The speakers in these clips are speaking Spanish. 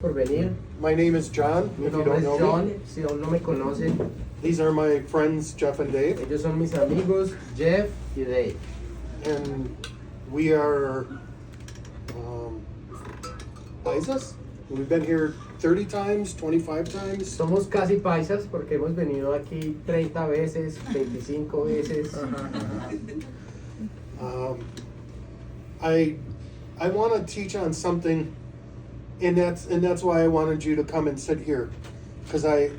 por venir. My name is John, Mi if you nombre don't es know John, me. si aún no me conocen. These are my friends, Jeff and Dave. Ellos son mis amigos, Jeff y Dave. And we are paisas. We've been here 30 times, 25 times. Somos casi paisas porque hemos venido aquí 30 veces, 25 veces. I want to teach on something, and that's why I wanted you to come and sit here, because I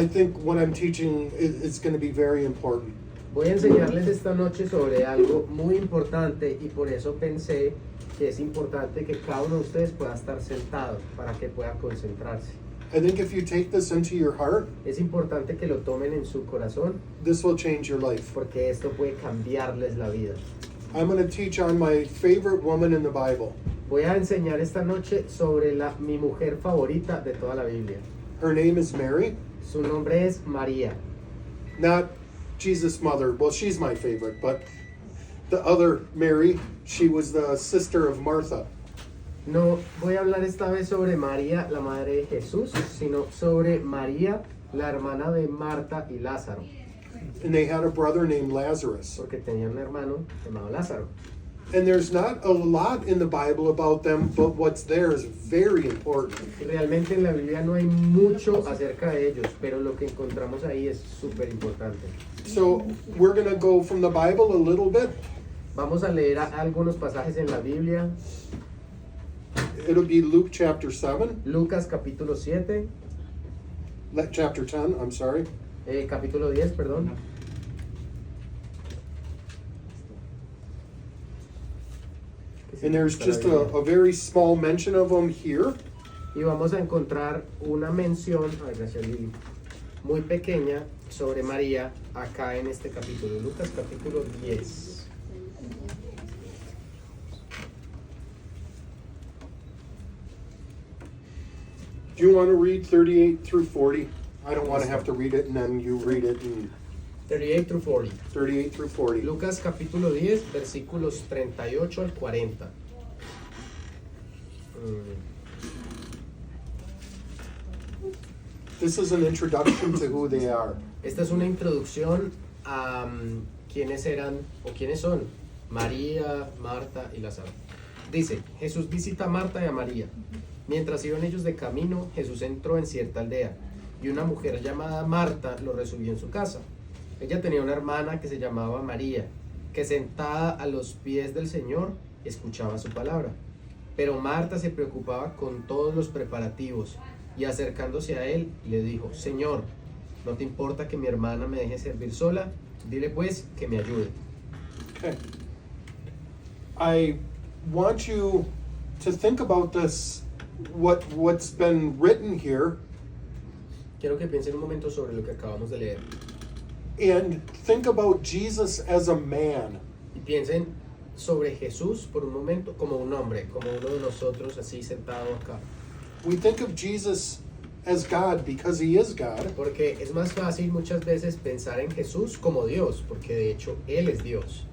think what I'm teaching is going to be very important. Voy a enseñarles esta noche sobre algo muy importante y por eso pensé que es importante que cada uno de ustedes pueda estar sentado para que pueda concentrarse. I think if you take this into your heart, Es importante que lo tomen en su corazón this will change your life. porque esto puede cambiarles la vida. I'm going to teach on my favorite woman in the Bible. Voy a enseñar esta noche sobre mi mujer favorita de toda la Biblia. Her name is Mary, Su nombre es María. not Jesus' mother. Well, she's my favorite, but the other Mary, she was the sister of Martha. No voy a hablar esta vez sobre María, la madre de Jesús, sino sobre María, la hermana de Marta y Lázaro, And they had a brother named Lazarus. porque tenía un hermano llamado Lázaro. And there's not a lot in the Bible about them, but what's there is very important. Y realmente en la Biblia no hay mucho acerca de ellos, pero lo que encontramos ahí es súper importante. So we're going to go from the Bible a little bit. Vamos a leer algunos pasajes en la Biblia. It'll be Luke chapter 7, Lucas capítulo 7, chapter 10, I'm sorry. capítulo 10, perdón. And there's just a very small mention of them here. Y vamos a encontrar una mención, ay, gracias Lili, muy pequeña sobre María acá en este capítulo, Lucas capítulo 10. Do you want to read 38 through 40? I don't want to have to read it and then you read it in 38 through 40. 38 through 40. Lucas capítulo 10, versículos 38 al 40. This is an introduction to who they are. Esta es una introducción a quiénes eran o quiénes son María, Marta y Lázaro. Dice, Jesús visita a Marta y a María. Mientras iban ellos de camino, Jesús entró en cierta aldea y una mujer llamada Marta lo recibió en su casa. Ella tenía una hermana que se llamaba María, que sentada a los pies del Señor escuchaba su palabra. Pero Marta se preocupaba con todos los preparativos y acercándose a él le dijo, Señor, ¿no te importa que mi hermana me deje servir sola? Dile pues que me ayude. Okay. I want you to think about this, what's been written here, Quiero que piensen un momento sobre lo que acabamos de leer and think about Jesus as a man. y piensen sobre Jesús por un momento como un hombre, como uno de nosotros así sentado acá. We think of Jesus as God because he is God, Porque es más fácil muchas veces pensar en Jesús como Dios, porque de hecho Él es Dios.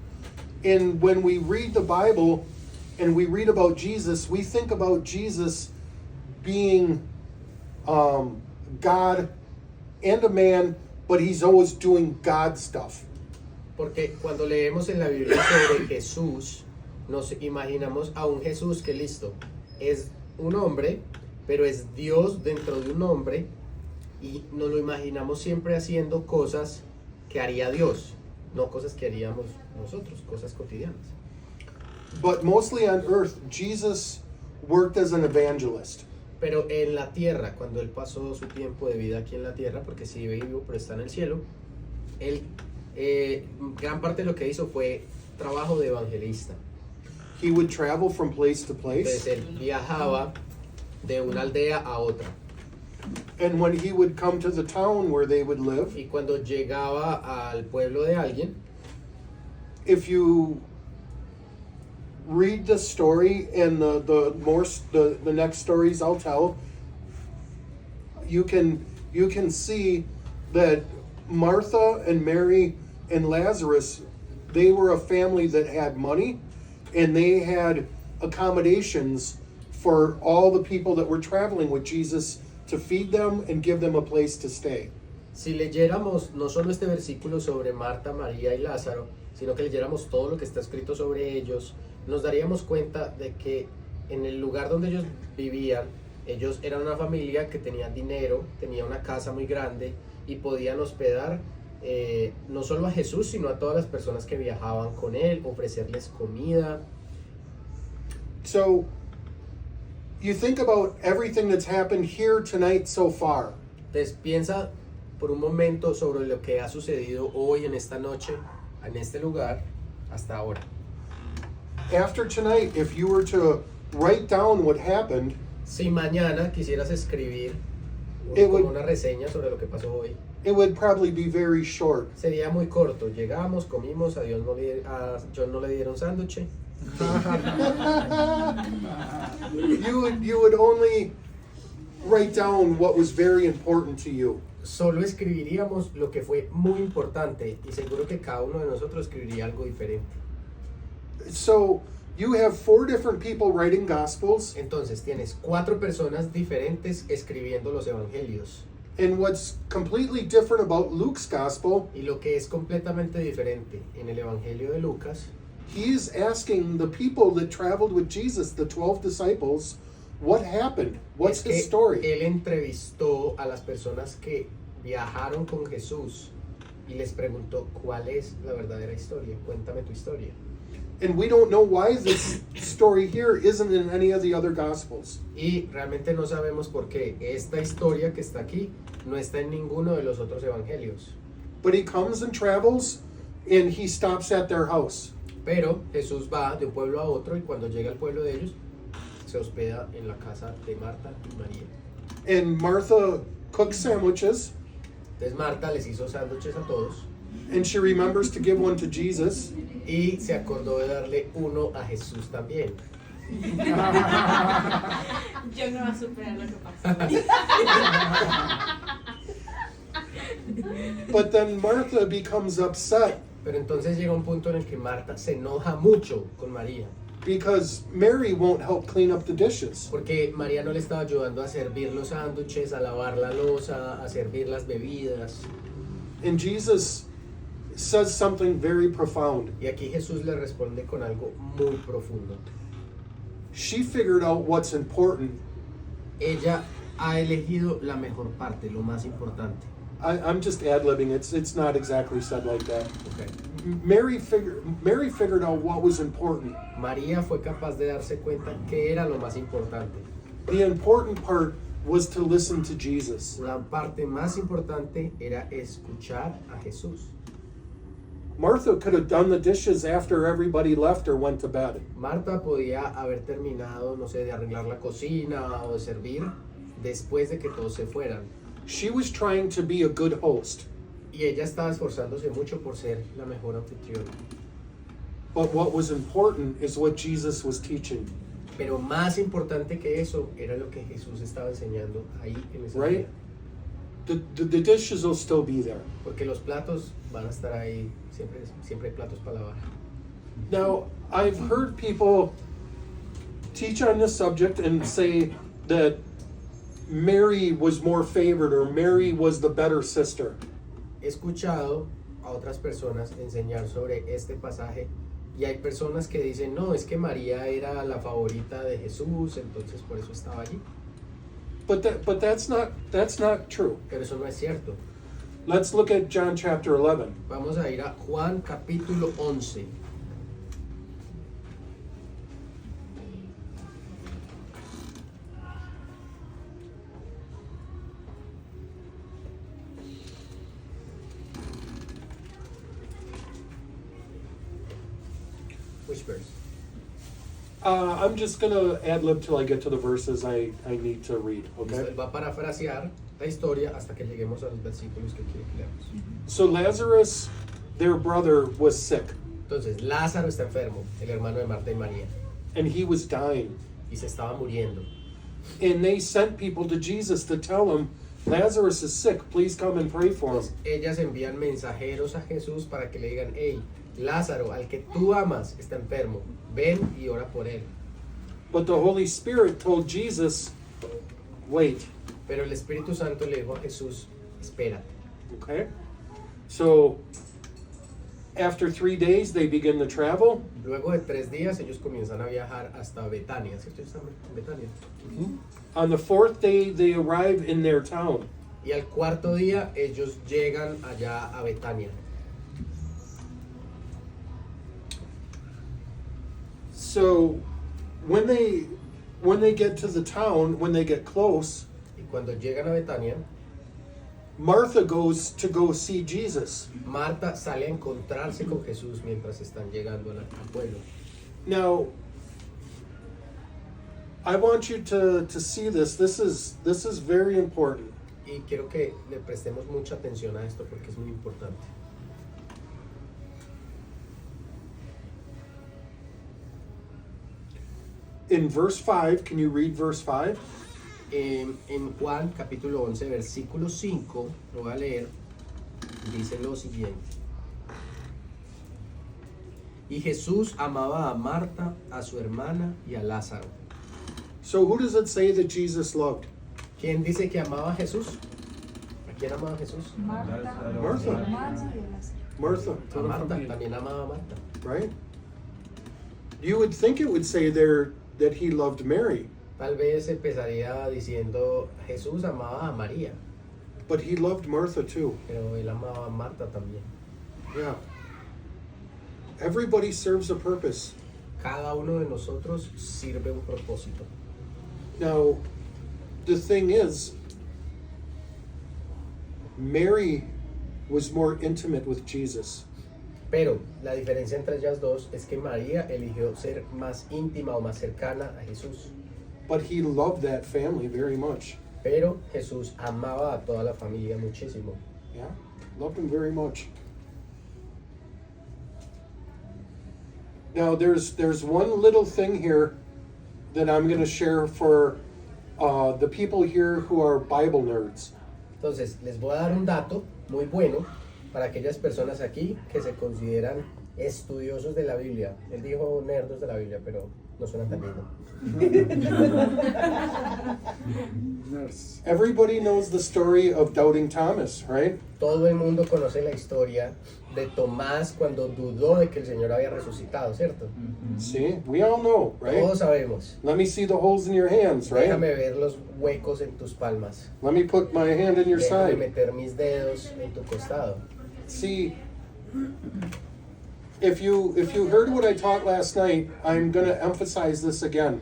and when we read the Bible and we read about Jesus, we think about Jesus being God and a man, but he's always doing God stuff. Porque cuando leemos en la Biblia sobre Jesús, nos imaginamos a un Jesús que listo, es un hombre, pero es Dios dentro de un hombre y nos lo imaginamos siempre haciendo cosas que haría Dios, no cosas que haríamos nosotros, cosas cotidianas. But mostly on earth, Jesus worked as an evangelist. Pero en la tierra, cuando Él pasó su tiempo de vida aquí en la tierra, porque sigue vivo, pero está en el cielo, Él, gran parte de lo que hizo fue trabajo de evangelista. He would travel from place to Entonces place, Él viajaba de una aldea a otra. and when he would come to the town where they would live, Y cuando llegaba al pueblo de alguien, if you read the story and the next stories I'll tell, you can see that Martha and Mary and Lazarus, they were a family that had money and they had accommodations for all the people that were traveling with Jesus to feed them and give them a place to stay. Si leyéramos no solo este versículo sobre Marta, María y Lázaro, sino que leyéramos todo lo que está escrito sobre ellos, nos daríamos cuenta de que en el lugar donde ellos vivían, ellos eran una familia que tenía dinero, tenía una casa muy grande y podían hospedar no solo a Jesús, sino a todas las personas que viajaban con él, ofrecerles comida. So, you think about everything that's happened here tonight so far. Entonces piensa por un momento sobre lo que ha sucedido hoy en esta noche, en este lugar, hasta ahora. After tonight, if you were to write down what happened, Si mañana quisieras escribir It como would- una reseña sobre lo que pasó hoy, it would probably be very short. sería muy corto. Llegamos, comimos, a John no le dieron sándwich. You would only write down what was very important to you. Solo escribiríamos lo que fue muy importante y seguro que cada uno de nosotros escribiría algo diferente. So you have 4 different people writing gospels, Entonces tienes 4 personas diferentes escribiendo los evangelios. and what's completely different about Luke's gospel, Y lo que es completamente diferente en el evangelio de Lucas, he is asking the people that traveled with Jesus, the 12 disciples, what happened? What's es que his story? él entrevistó a las personas que viajaron con Jesús y les preguntó cuál es la verdadera historia. Cuéntame tu historia. And we don't know why this story here isn't in any of the other gospels. Y realmente no sabemos por qué esta historia que está aquí no está en ninguno de los otros evangelios. But he comes and travels, and he stops at their house. Pero Jesús va de un pueblo a otro y cuando llega al pueblo de ellos se hospeda en la casa de Marta y María. And Martha cooks sandwiches, Entonces Marta les hizo sándwiches a todos and she remembers to give one to Jesus. y se acordó de darle uno a Jesús también. Yo no voy a superar lo que pasó. But then Martha becomes upset Pero entonces llega un punto en el que Marta se enoja mucho con María, because Mary won't help clean up the dishes. porque María no le estaba ayudando a servir los sándwiches, a lavar la loza, a servir las bebidas. And Jesus says something very profound. Y aquí Jesús le responde con algo muy profundo. She figured out what's important. Ella ha elegido la mejor parte, lo más importante. I'm just ad-libbing. It's not exactly said like that. Okay. Mary figured out what was important. María fue capaz de darse cuenta que era lo más importante. The important part was to listen to Jesus. La parte más importante era escuchar a Jesús. Martha could have done the dishes after everybody left or went to bed. Marta podía haber terminado, no sé, de arreglar la cocina o de servir después de que todos se fueran. She was trying to be a good host. Y ella estaba esforzándose mucho por ser la mejor anfitriona. But what was important is what Jesus was teaching. Pero más importante que eso era lo que Jesús estaba enseñando ahí en esa Right? vida. The dishes will still be there. Porque los platos van a estar ahí, siempre hay platos para lavar. Now, I've heard people teach on this subject and say that Mary was more favored or Mary was the better sister. He escuchado a otras personas enseñar sobre este pasaje y hay personas que dicen, no, es que María era la favorita de Jesús, entonces por eso estaba allí. But that's not true. Pero eso no es cierto. Let's look at John chapter 11. Vamos a ir a Juan capítulo 11. Which verse? I'm just gonna ad lib till I get to the verses I need to read. Listo, Okay. él va a parafrasear la historia hasta que lleguemos a los versículos que quiere que leamos. So Lazarus, their brother, was sick, Entonces, Lázaro está enfermo, el hermano de Marta y María, and he was dying. y se estaba muriendo. And they sent people to Jesus to tell him, Lazarus is sick. Please come and pray for him. Entonces, ellas envían mensajeros a Jesús para que le digan, hey, Lázaro, al que tú amas, está enfermo, ven y ora por él. But the Holy Spirit told Jesus, wait. Pero el Espíritu Santo le dijo a Jesús, espera. Okay? So, after 3 days, they begin to travel. Luego de 3 días ellos comienzan a viajar hasta Betania, ¿cierto? Están en Betania. On the 4th day, they arrive in their town. Y al 4.º día ellos llegan allá a Betania. So, when they get to the town, when they get close, Y cuando llegan a Betania, Martha goes to go see Jesus. Marta sale a encontrarse con Jesús mientras están llegando al pueblo. Now, I want you to see this. This is very important. Y quiero que le prestemos mucha atención a esto porque es muy importante. In verse 5, can you read verse 5? En Juan capítulo 11, versículo 5, lo voy a leer, dice lo siguiente. Y Jesús amaba a Marta, a su hermana y a Lázaro. So who does it say that Jesus loved? ¿Quién dice que amaba a Jesús? ¿A quién amaba a Jesús? Martha. A Marta, también amaba a Marta. Right? You would think it would say there that he loved Mary, Tal vez empezaría diciendo Jesús amaba a María, but he loved Martha too. pero él amaba a Marta también. Yeah. Everybody serves a purpose. Cada uno de nosotros sirve un propósito. Now, the thing is, Mary was more intimate with Jesus. Pero la diferencia entre ellas dos es que María eligió ser más íntima o más cercana a Jesús. But he loved that family very much. Pero Jesús amaba a toda la familia muchísimo. Yeah, loved him very much. Now, there's one little thing here that I'm going to share for the people here who are Bible nerds. Entonces, les voy a dar un dato muy bueno para aquellas personas aquí que se consideran estudiosos de la Biblia. Él dijo nerdos de la Biblia, pero no suena tan lindo. Everybody knows the story of Doubting Thomas, right? Todo el mundo conoce la historia de Tomás cuando dudó de que el Señor había resucitado, ¿cierto? See, we all know, right? Todos sabemos. Let me see the holes in your hands, right? Déjame ver los huecos en tus palmas. Let me put my hand in your Déjame side. meter mis dedos en tu costado. See, if you heard what I taught last night, I'm going to emphasize this again.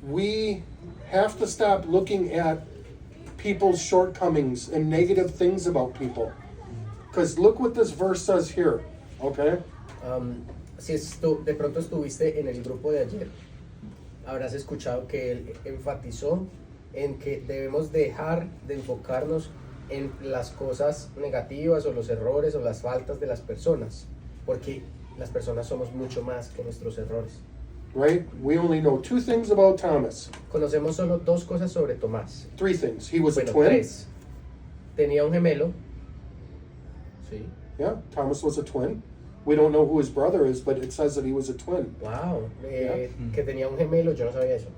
We have to stop looking at people's shortcomings and negative things about people. Because look what this verse says here, okay? Si de pronto estuviste en el grupo de ayer, habrás escuchado que él enfatizó en que debemos dejar de enfocarnos en las cosas negativas o los errores o las faltas de las personas, porque las personas somos mucho más que nuestros errores. Right? We only know 2 things about Thomas. Conocemos solo 2 cosas sobre Tomás. 3 things. He was a Bueno, twin. 3. Tenía un gemelo. Sí. Yeah, Thomas was a twin. We don't know who his brother is, but it says that he was a twin. Wow. Que tenía un gemelo, yo no sabía eso.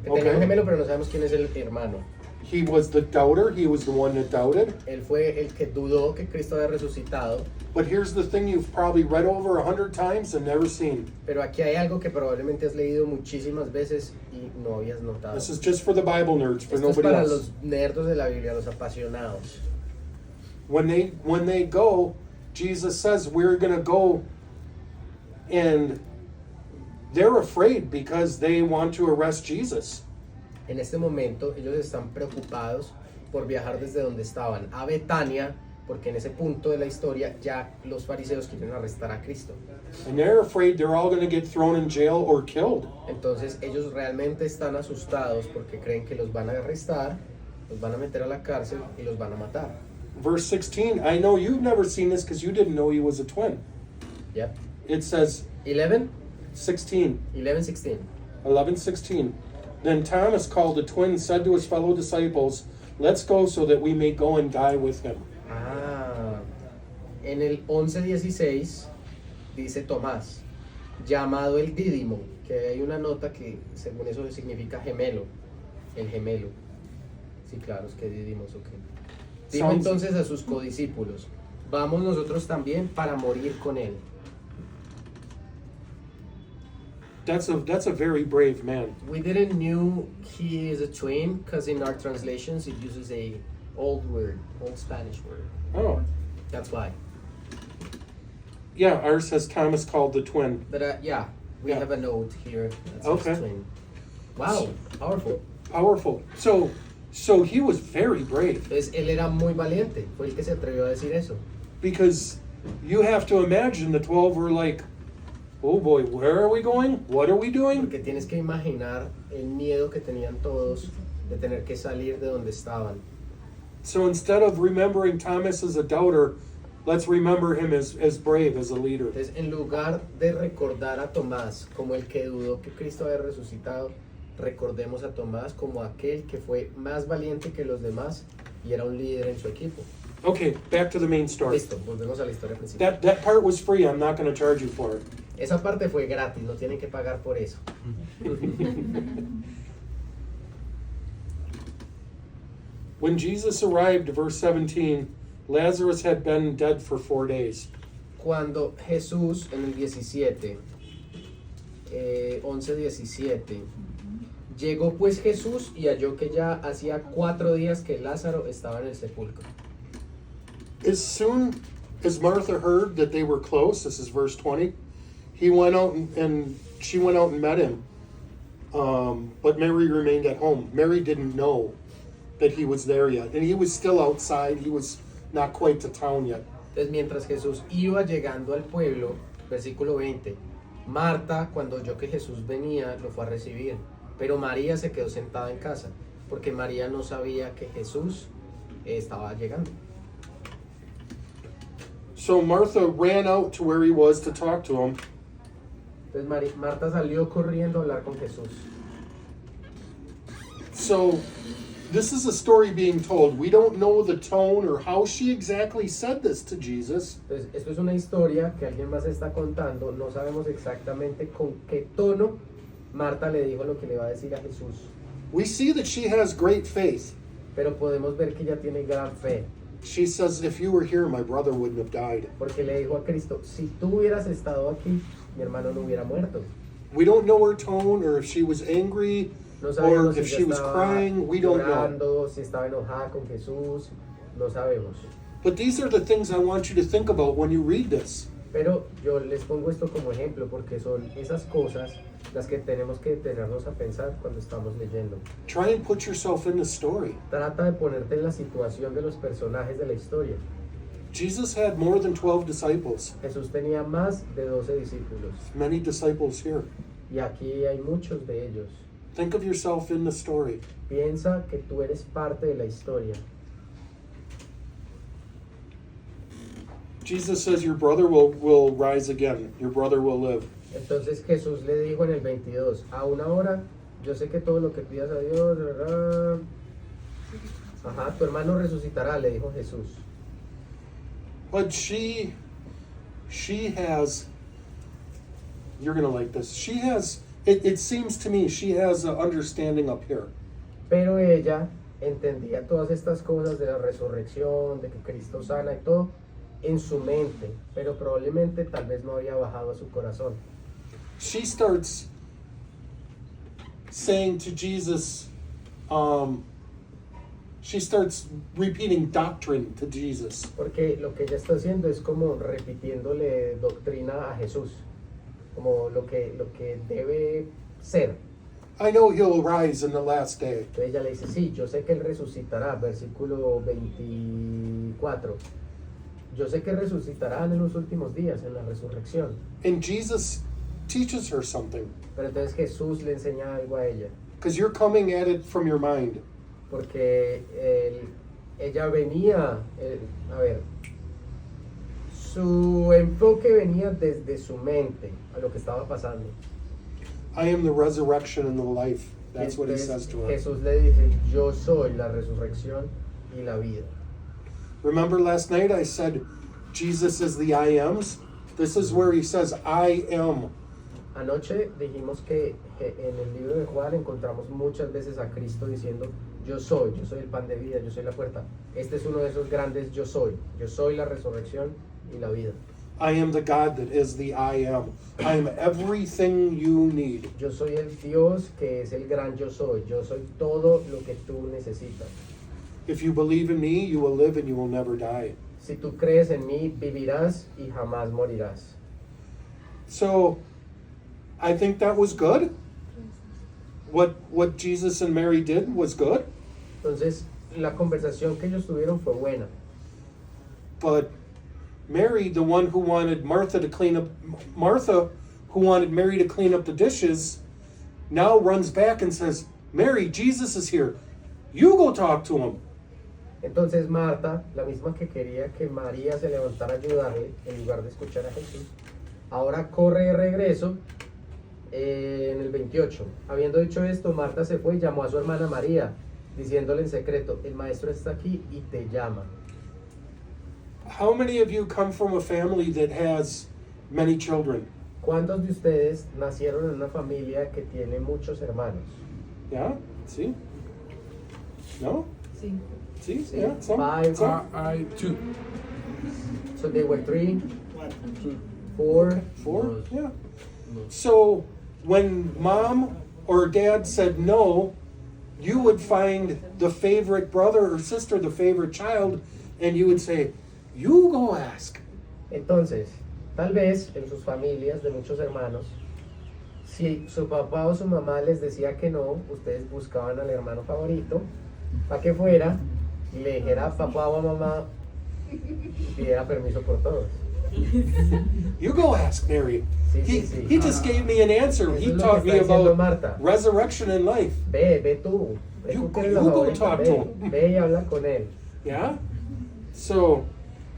Que Okay. tenía un gemelo, pero no sabemos quién es el hermano. He was the doubter. He was the one that doubted. Él fue el que dudó que Cristo había resucitado. But here's the thing you've probably read over 100 times and never seen. Pero aquí hay algo que probablemente has leído muchísimas veces y no habías notado. This is just for the Bible nerds, for Esto es nobody para else. los nerdos de la Biblia, los apasionados. When they go, Jesus says we're going to go, and they're afraid because they want to arrest Jesus. En este momento ellos están preocupados por viajar desde donde estaban a Betania, porque en ese punto de la historia ya los fariseos quieren arrestar a Cristo. And they're afraid they're all going to get thrown in jail or killed. Entonces ellos realmente están asustados porque creen que los van a arrestar, los van a meter a la cárcel y los van a matar. Verse 16, I know you've never seen this because you didn't know he was a twin. Yep. It says 11, 16, 16. 11:16. Then Thomas, called a twin, said to his fellow disciples, let's go so that we may go and die with him. En el 11:16 dice Tomás, llamado el Dídimo, que hay una nota que según eso significa gemelo, el gemelo. Sí, claro, es que Dídimos, ok. Dijo Sounds- entonces a sus codiscípulos, vamos nosotros también para morir con él. That's a very brave man. We didn't knew he is a twin because in our translations it uses a old word, old Spanish word. Oh, That's why. yeah, ours says Thomas called the twin. But yeah, we Yeah. have a note here that says Okay. twin. Wow, powerful. Powerful. So he was very brave, Entonces él era muy valiente, fue el que se atrevió a decir eso. because you have to imagine the 12 were like, oh boy, where are we going? What are we doing? Porque tienes que imaginar el miedo que tenían todos de tener que salir de donde estaban. So instead of remembering Thomas as a doubter, let's remember him as brave, as a leader. Entonces, en lugar de recordar a Tomás como el que dudó que Cristo había resucitado, recordemos a Tomás como aquel que fue más valiente que los demás y era un líder en su equipo. Okay, back to the main story. Listo, volvemos a la historia principal. That part was free. I'm not going to charge you for it. Esa parte fue gratis, no tienen que pagar por eso. When Jesus arrived, verse 17, Lazarus had been dead for 4 days. Cuando Jesús en el 17, 11:17, llegó pues Jesús y halló que ya hacía 4 días que Lázaro estaba en el sepulcro. As soon as Martha heard that they were close, this is verse 20, he went out and she went out and met him. But Mary remained at home. Mary didn't know that he was there yet. And he was still outside. He was not quite to town yet. Entonces mientras Jesús iba llegando al pueblo, versículo 20, Marta cuando oyó que Jesús venía lo fue a recibir, pero María se quedó sentada en casa, porque María no sabía que Jesús estaba llegando. So Martha ran out to where he was to talk to him. Entonces Marta salió corriendo a hablar con Jesús. So this is a story being told. We don't know the tone or how she exactly said this to Jesus. Entonces, esto es una historia que alguien más está contando. No sabemos exactamente con qué tono Marta le dijo lo que le va a decir a Jesús. We see that she has great faith. Pero podemos ver que ella tiene gran fe. She says, if you were here, my brother wouldn't have died. Porque le dijo a Cristo, si tú hubieras estado aquí, mi hermano no hubiera muerto. We don't know her tone or if she was angry No or sabemos if si she ella was estaba crying. We don't know. llorando, si estaba enojada con Jesús. No sabemos. But these are the things I want you to think about when you read this. Pero yo les pongo esto como ejemplo porque son esas cosas las que tenemos que detenernos a pensar cuando estamos leyendo. Try and put yourself in the story. Trata de ponerte en la situación de los personajes de la historia. Jesus had more than 12 disciples. Jesús tenía más de 12 discípulos Many disciples here. y aquí hay muchos de ellos. Think of yourself in the story. Piensa que tú eres parte de la historia. Jesus says your brother will rise again. Your brother will live. Entonces Jesús le dijo en el 22, aún ahora yo sé que todo lo que pidas a Dios, ¿verdad? Ajá, tu hermano resucitará, le dijo Jesús. But she has, you're going to like this. She has, it seems to me, she has an understanding up here. Pero ella entendía todas estas cosas de la resurrección, de que Cristo sana y todo en su mente, pero probablemente tal vez no había bajado a su corazón. She starts saying to Jesus, she starts repeating doctrine to Jesus. Porque lo que ella está haciendo es como repitiéndole doctrina a Jesús, como lo que debe ser. I know he'll rise in the last day. Entonces ella le dice, sí, yo sé que él resucitará, versículo 24. Yo sé que resucitará en los últimos días, en la resurrección. And Jesus teaches her something. Pero entonces Jesús le enseña algo a ella, Because you're coming at it from your mind. porque ella venía, a ver, su enfoque venía desde su mente a lo que estaba pasando. I am the resurrection and the life. That's what he Entonces, says to her. Jesús le dice, yo soy la resurrección y la vida. Remember last night I said Jesus is the I ams? This is where he says I am Anoche dijimos que en el libro de Juan encontramos muchas veces a Cristo diciendo, yo soy el pan de vida, yo soy la puerta. Este es uno de esos grandes yo soy la resurrección y la vida. I am the God that is the I am. I am everything you need. Yo soy el Dios que es el gran yo soy todo lo que tú necesitas. If you believe in me, you will live and you will never die. Si tú crees en mí, vivirás y jamás morirás. So, I think that was good. What Jesus and Mary did was good. Entonces, la conversación que ellos tuvieron fue buena. But Mary, the one who wanted Martha, who wanted Mary to clean up the dishes, now runs back and says, Mary, Jesus is here. You go talk to him. Entonces Marta, la misma que quería que María se levantara a ayudarle en lugar de escuchar a Jesús, ahora corre de regreso en el 28. Habiendo dicho esto, Marta se fue y llamó a su hermana María, diciéndole en secreto, el maestro está aquí y te llama. How many of you come from a family that has many children? ¿Cuántos de ustedes nacieron en una familia que tiene muchos hermanos? Yeah? See? No? Sí. See? Sí. Yeah? Some? Five. Some? I two. So they were 3, 4, 4? Yeah. So when mom or dad said no, you would find the favorite brother or sister, the favorite child, and you would say, you go ask. Entonces, tal vez en sus familias de muchos hermanos, si su papá o su mamá les decía que no, ustedes buscaban al hermano favorito para que fuera y le dijera papá o mamá y pidiera permiso por todos. You go ask Mary. Sí, He, sí, sí. he just gave me an answer. Eso He es lo taught que me está diciendo about Marta. resurrection and life. Ve tú. Ve You- tú que eres la you go favorita, talk to him. ve y habla con él. Yeah? So,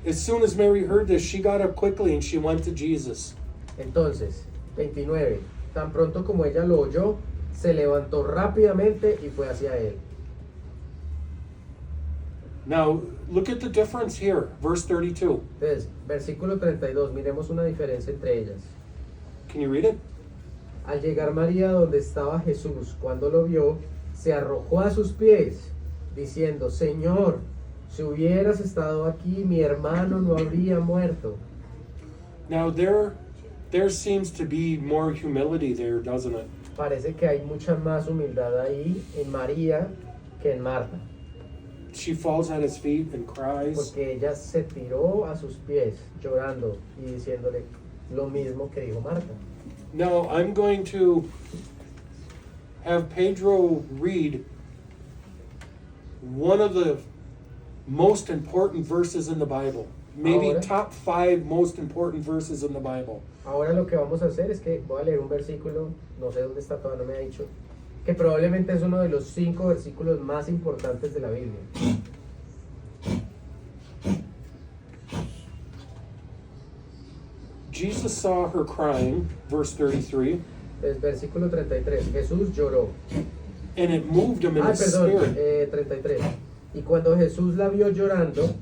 as soon as Mary heard this, she got up quickly and she went to Jesus. Entonces, 29. Tan pronto como ella lo oyó, se levantó rápidamente y fue hacia él. Now, look at the difference here, verse 32. Entonces, versículo 32, miremos una diferencia entre ellas. Can you read it? Al llegar María donde estaba Jesús, cuando lo vio, se arrojó a sus pies, diciendo, Señor, si hubieras estado aquí, mi hermano no habría muerto. Now, there seems to be more humility there, doesn't it? Parece que hay mucha más humildad ahí en María que en Marta, She falls at his feet and cries. porque ella se tiró a sus pies, llorando y diciéndole lo mismo que dijo Marta. Now, I'm going to have Pedro read one of the most important verses in the Bible. Maybe Ahora. top 5 most important verses in the Bible. Ahora lo que vamos a hacer es que voy a leer un versículo, no sé dónde está, todavía no me ha dicho, que probablemente es uno de los 5 versículos más importantes de la Biblia. Jesus saw her crying, verse 33, Es versículo 33. Jesús lloró. and it moved him in his Perdón, spirit. 33. Y cuando Jesús la vio llorando,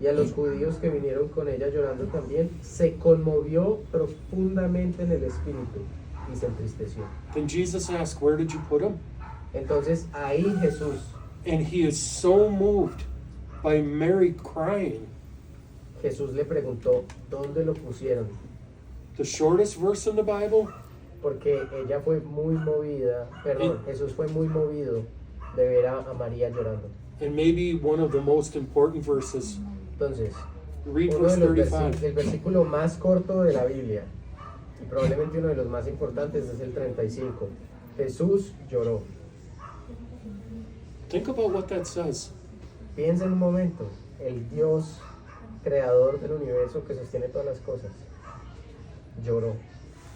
y a los judíos que vinieron con ella llorando también, se conmovió profundamente en el espíritu y se entristeció. Then Jesus asked, where did you put him? Entonces ahí Jesús, And he is so moved by Mary crying. Jesús le preguntó, ¿dónde lo pusieron? The shortest verse in the Bible, Porque ella fue muy movida, perdón, Jesús fue muy movido de ver a María llorando. and maybe one of the most important verses. Entonces, Read uno verse de los 35. el versículo más corto de la Biblia, y probablemente uno de los más importantes, es el 35. Jesús lloró. Think about what that says. Piensa en un momento, el Dios creador del universo que sostiene todas las cosas, lloró.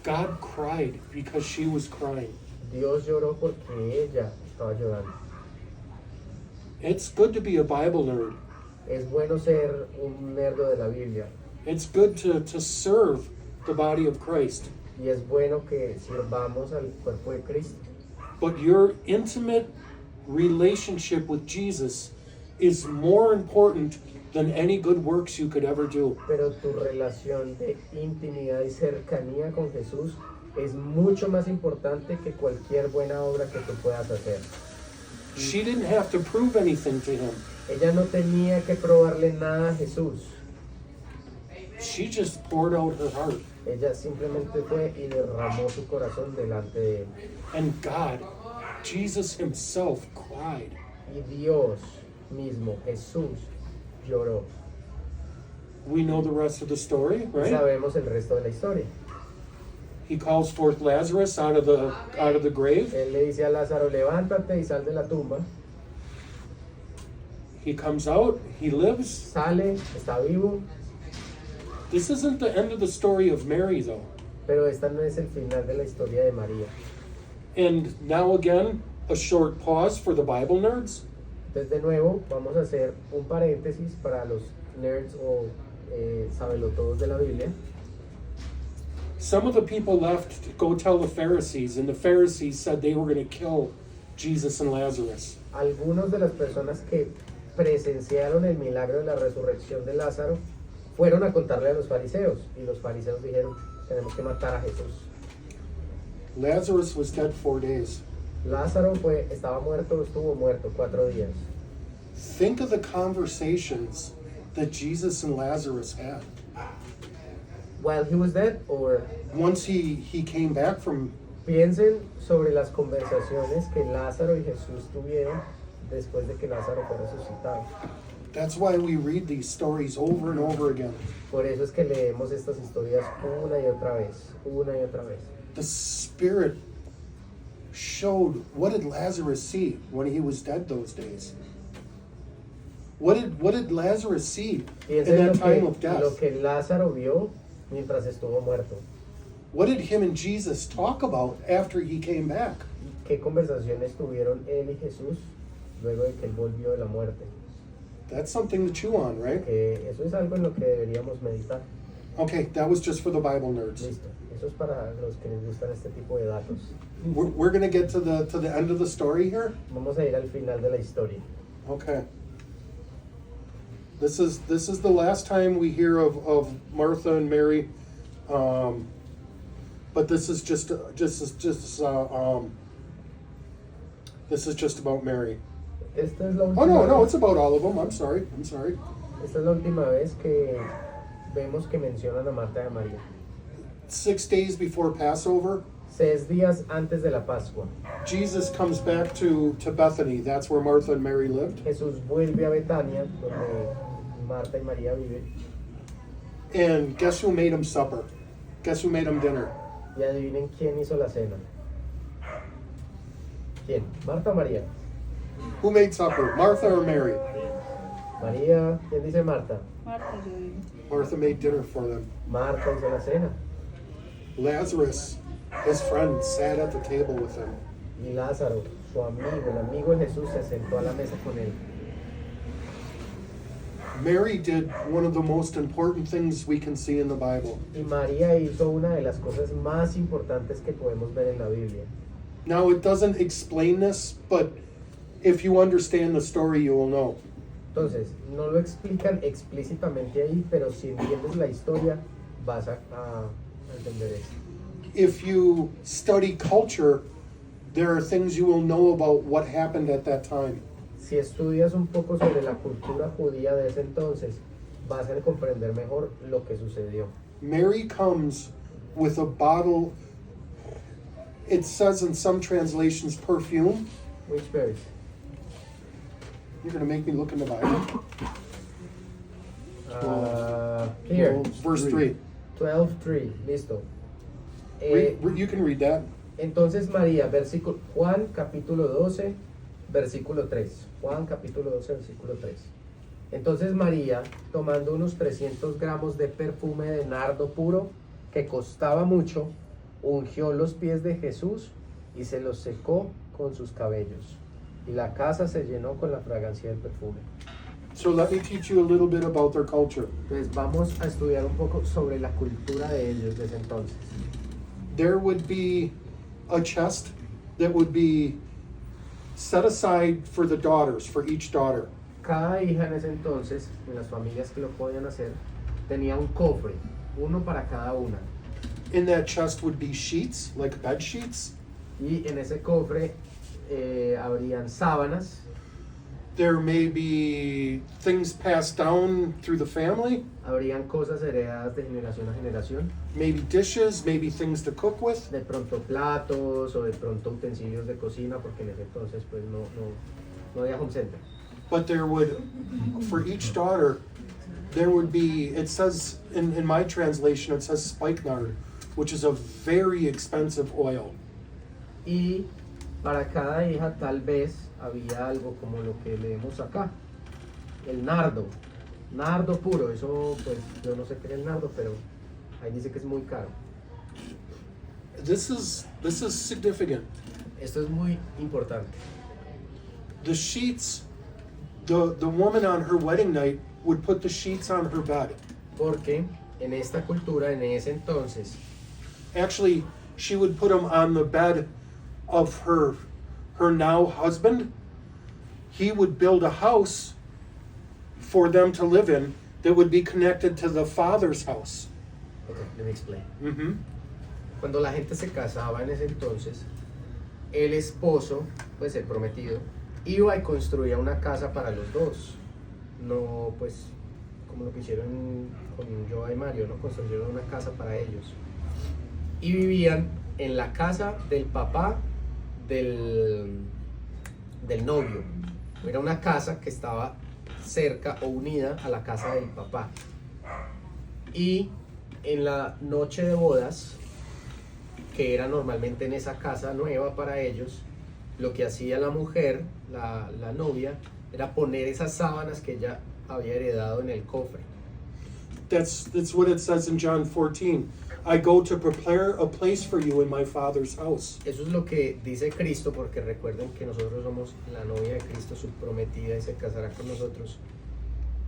God cried because she was crying. Dios lloró porque ella estaba llorando. It's good to be a Bible nerd. Es bueno ser un nerdo de la Biblia, It's good to serve the body of Christ. y es bueno que sirvamos al cuerpo de Cristo. But your intimate relationship with Jesus is more important than any good works you could ever do. Pero tu relación de intimidad y cercanía con Jesús es mucho más importante que cualquier buena obra que tú puedas hacer. She didn't have to prove anything to him. Ella no tenía que probarle nada a Jesús. She just poured out her heart. Ella simplemente fue y derramó su corazón delante de él. And God, Jesus himself, cried. Y Dios mismo, Jesús, lloró. We know the rest of the story, right? Sabemos el resto de la historia. He calls forth Lazarus out of the grave. Él le dice a Lázaro, levántate y sal de la tumba. He comes out, he lives. Sale, está vivo, This isn't the end of the story of Mary, though. pero esta no es el final de la historia de María. And now again, a short pause for the Bible nerds. Entonces de nuevo vamos a hacer un paréntesis para los nerds o sabelotodos de la Biblia. Some of the people left to go tell the Pharisees, and the Pharisees said they were going to kill Jesus and Lazarus. Algunos de las personas que presenciaron el milagro de la resurrección de Lázaro fueron a contarle a los fariseos y los fariseos dijeron, tenemos que matar a Jesús. Lazarus was dead 4 days. Lázaro estaba muerto, estuvo muerto 4 días. Think of the conversations that Jesus and Lazarus had. While he was dead, or Once he came back from, piensen sobre las conversaciones que Lázaro y Jesús tuvieron después de que Lázaro fue resucitado. that's why we read these stories over and over again. Por eso es que leemos estas historias una y otra vez, una y otra vez. The Spirit showed, what did Lazarus see when he was dead those days? What did Lazarus see in Piensen that time of lo death? que Lázaro vio mientras estuvo muerto. What did him and Jesus talk about after he came back? ¿Qué conversaciones tuvieron él y Jesús luego de que él volvió de la muerte? That's something to chew on, right? Que eso es algo en lo que deberíamos meditar. Okay, that was just for the Bible nerds. Listo. Eso es para los que les gustan este tipo de datos. We're going to get to the end of the story here. Vamos a ir al final de la historia. Okay. This is the last time we hear of Martha and Mary, but this is just about Mary. Esta es la Oh última no, vez- it's about all of them. I'm sorry. Esta es la última vez que vemos que mencionan a Marta y a María. 6 days before Passover, 6 días antes de la Pascua, Jesus comes back to Bethany. That's where Martha and Mary lived. Jesús vuelve a Betania, donde Marta y María viven, And guess who made him supper? Guess who made him dinner? y adivinen quién hizo la cena. ¿Quién? ¿Marta o María? Who made supper? Martha or Mary? María, ¿quién dice Marta? Marta, yo digo. Martha made dinner for them. Marta hizo la cena. Lazarus, his friend, sat at the table with him. Y Lázaro, su amigo, el amigo de Jesús, se sentó a la mesa con él. Mary did one of the most important things we can see in the Bible. Y María hizo una de las cosas más importantes que podemos ver en la Biblia. Now, it doesn't explain this, but if you understand the story, you will know. Entonces, no lo explican explícitamente ahí, pero si entiendes la historia, vas a entender esto. If you study culture, there are things you will know about what happened at that time. Si estudias un poco sobre la cultura judía de ese entonces, vas a comprender mejor lo que sucedió. Mary comes with a bottle, it says in some translations, perfume. Which verse? You're going to make me look in the Bible. Here, Well, verse 3. 12:3, listo. You can read that. Entonces María, versículo Juan capítulo 12, versículo 3. Juan capítulo 12, versículo 3. Entonces María, tomando unos 300 gramos de perfume de nardo puro, que costaba mucho, ungió los pies de Jesús y se los secó con sus cabellos. Y la casa se llenó con la fragancia del perfume. So let me teach you a little bit about their culture. Entonces vamos a estudiar un poco sobre la cultura de ellos de ese entonces. There would be a chest that would be set aside for the daughters, for each daughter. Cada hija en ese entonces, en las familias que lo podían hacer, tenía un cofre, uno para cada una. in that chest would be sheets, like bed sheets. Y en ese cofre habrían sábanas, There may be things passed down through the family, habrían cosas heredadas de generación a generación, maybe dishes, maybe things to cook with. de pronto platos o de pronto utensilios de cocina, porque en ese entonces pues no había home center. But there would, for each daughter, there would be, it says, in my translation, it says spikenard, which is a very expensive oil. Y para cada hija tal vez había algo como lo que leemos acá, el nardo puro, eso pues yo no sé qué es el nardo, pero ahí dice que es muy caro. This is significant. Esto es muy importante. The sheets, the woman on her wedding night would put the sheets on her bed. Porque en esta cultura, en ese entonces, Actually, she would put them on the bed of her now husband. He would build a house for them to live in that would be connected to the father's house. okay, let me explain. Mm-hmm. Cuando la gente se casaba en ese entonces, el esposo, pues el prometido, iba y construía una casa para los dos. No, pues, como lo que hicieron con Joa y Mario, ¿no? Construyeron una casa para ellos. Y vivían en la casa del papá del novio. Era una casa que estaba cerca o unida a la casa del papá. Y en la noche de bodas, que era normalmente en esa casa nueva para ellos, lo que hacía la mujer, la novia, era poner esas sábanas que ella había heredado en el cofre. That's what it says in John 14. I go to prepare a place for you in my Father's house. Eso es lo que dice Cristo, porque recuerden que nosotros somos la novia de Cristo, su prometida, y se casará con nosotros.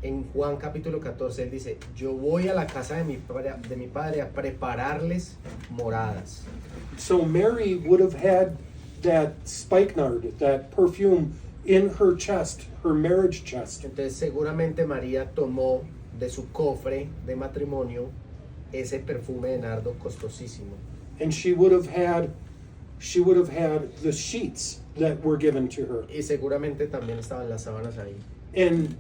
En Juan capítulo 14 él dice, yo voy a la casa de mi padre a prepararles moradas. So Mary would have had that spikenard, that perfume, in her chest, her marriage chest. Entonces seguramente María tomó de su cofre de matrimonio ese perfume de nardo costosísimo. And she would have had the sheets that were given to her. Y seguramente también estaban las sábanas ahí. And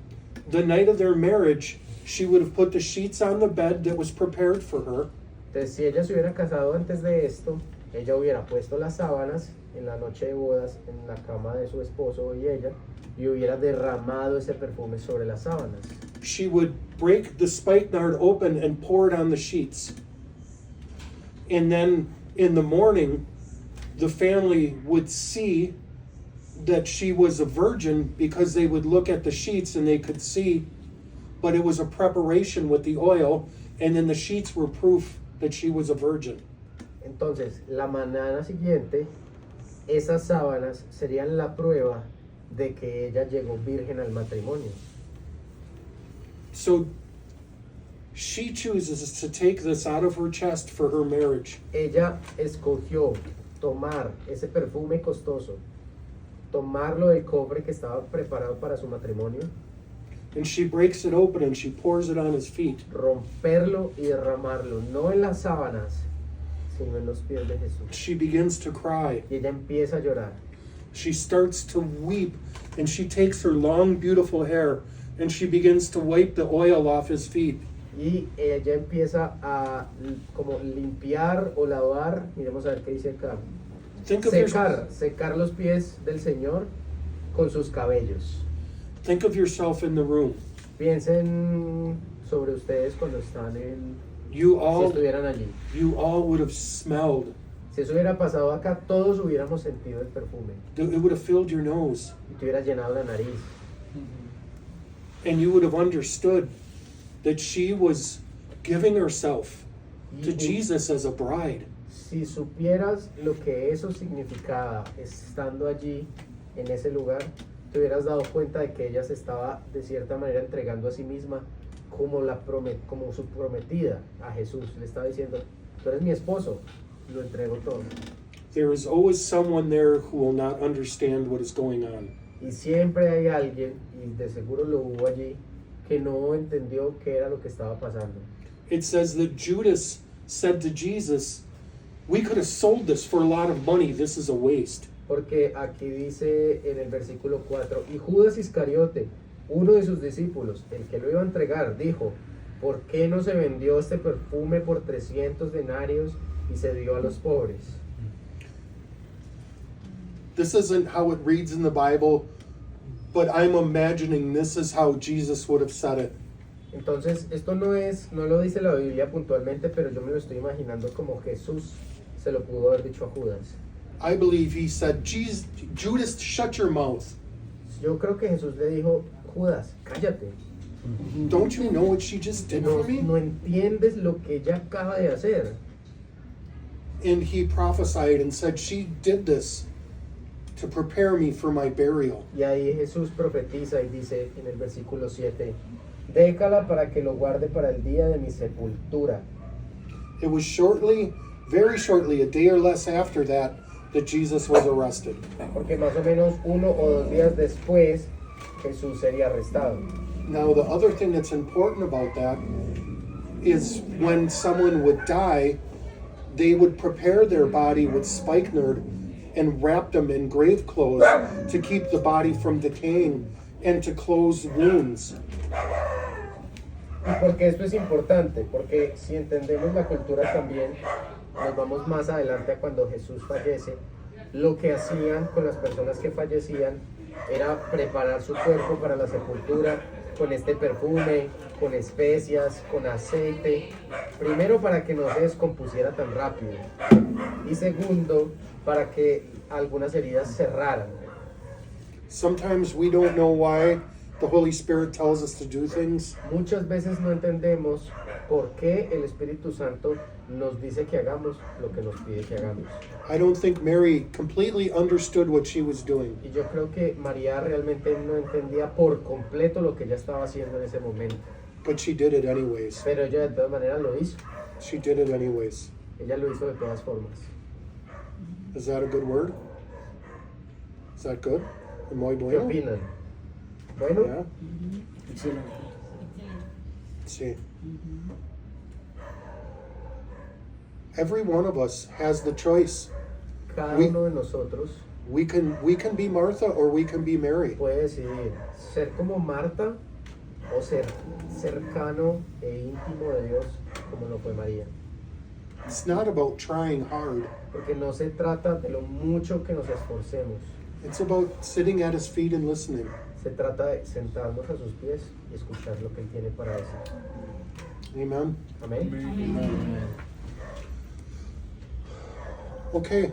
the night of their marriage, she would have put the sheets on the bed that was prepared for her. Entonces si ella se hubiera casado antes de esto, ella hubiera puesto las sábanas en la noche de bodas en la cama de su esposo y ella, y hubiera derramado ese perfume sobre las sábanas. She would break the spikenard open and pour it on the sheets. And then in the morning, the family would see that she was a virgin because they would look at the sheets and they could see, but it was a preparation with the oil, and then the sheets were proof that she was a virgin. Entonces, la mañana siguiente, esas sábanas serían la prueba de que ella llegó virgen al matrimonio. So she chooses to take this out of her chest for her marriage. Ella escogió tomar ese perfume costoso, tomarlo del cofre que estaba preparado para su matrimonio, And she breaks it open and she pours it on his feet. romperlo y derramarlo, no en las sábanas, sino en los pies de Jesús. She begins to cry. Y ella empieza a llorar. She starts to weep, and she takes her long, beautiful hair and she begins to wipe the oil off his feet. Y ella empieza a como limpiar o lavar, miremos a ver qué dice acá, Think of, secar los pies del Señor con sus cabellos. think of yourself in the room. Piensen sobre ustedes cuando están You si all, estuvieran allí. you all would have smelled. Si eso hubiera pasado acá, todos hubiéramos sentido el perfume It would have filled your nose. y te hubieras llenado la nariz. And you would have understood that she was giving herself to Y Jesus as a bride. si supieras lo que eso significaba estando allí en ese lugar, te hubieras dado cuenta de que ella se estaba de cierta manera entregando a sí misma como su prometida a Jesús. Le estaba diciendo, tú eres mi esposo, lo entrego todo. There is always someone there who will not understand what is going on. Y siempre hay alguien, y de seguro lo hubo allí, que no entendió qué era lo que estaba pasando. It says that Judas said to Jesus, we could have sold this for a lot of money. This is a waste. Porque aquí dice en el versículo 4, y Judas Iscariote, uno de sus discípulos, el que lo iba a entregar, dijo, ¿por qué no se vendió este perfume por 300 denarios y se dio a los pobres? This isn't how it reads in the Bible, but I'm imagining this is how Jesus would have said it. Entonces, esto no lo dice la Biblia puntualmente, pero yo me lo estoy imaginando como Jesús se lo pudo haber dicho a Judas. I believe he said, Judas, shut your mouth. Yo creo que Jesús le dijo, Judas, cállate. Don't you know what she just did No, for me? no entiendes lo que ella acaba de hacer. And he prophesied and said, she did this to prepare me for my burial. Y ahí Jesús profetiza y dice en el versículo 7, déjala para que lo guarde para el día de mi sepultura. It was very shortly, a day or less after that Jesus was arrested. Porque más o menos 1 o 2 días después Jesús sería arrestado. Now, the other thing that's important about that is when someone would die, they would prepare their body with spikenard and wrap them in grave clothes to keep the body from decaying and to close wounds. Y porque esto es importante, porque si entendemos la cultura también, nos vamos más adelante a cuando Jesús fallece, lo que hacían con las personas que fallecían era preparar su cuerpo para la sepultura con este perfume, con especias, con aceite, primero para que no se descompusiera tan rápido y segundo para que algunas heridas cerraran. Sometimes we don't know why the Holy Spirit tells us to do things. Muchas veces no entendemos por qué el Espíritu Santo nos dice que hagamos lo que nos pide que hagamos. I don't think Mary completely understood what she was doing, Y yo creo que María realmente no entendía por completo lo que ella estaba haciendo en ese momento. but she did it anyways. Pero ella de todas maneras lo hizo. She did it anyways. Ella lo hizo de todas formas. Is that a good word? Is that good? Muy ¿Qué bueno? opinan? Bueno, Yeah? Excelente. Sí. Every one of us has the choice. cada we- uno de nosotros We can be Martha or we can be Mary. puede decidir ser como Marta o ser cercano e íntimo de Dios como lo fue María. It's not about trying hard. Porque no se trata de lo mucho que nos esforcemos. It's about sitting at his feet and listening. Se trata de sentarnos a sus pies y escuchar lo que Él tiene para decir. Amen. Amén. Okay.